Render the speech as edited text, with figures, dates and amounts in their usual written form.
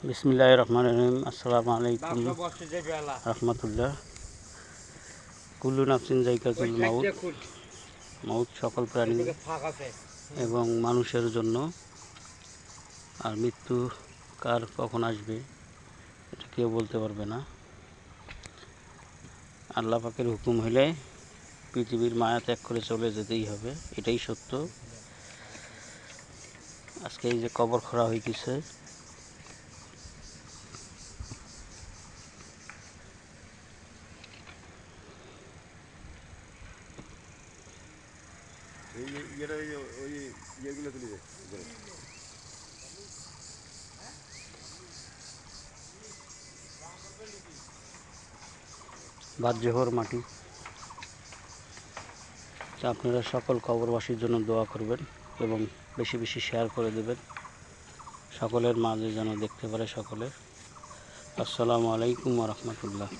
বিসমিল্লাহির রহমানির রহিম। আসসালামু আলাইকুম রহমতুল্লাহ। কুল্লু নাফসিন যায়কাতুল মাউত, মাউত সকল প্রাণী এবং মানুষের জন্য। আর মৃত্যু কার কখন আসবে এটা কেউ বলতে পারবে না। আল্লাহ পাকের হুকুম হলে পৃথিবীর মায়া ত্যাগ করে চলে যেতেই হবে, এটাই সত্য। আজকে এই যে কবর খোঁড়া হইতেছে, বাদজোহর মাটি। আপনারা সকল কবরবাসীর জন্য দোয়া করবেন এবং বেশি বেশি শেয়ার করে দেবেন, সকলের মাঝে যেন দেখতে পারে সকলে। আসসালামু আলাইকুম ওয়া রাহমাতুল্লাহ।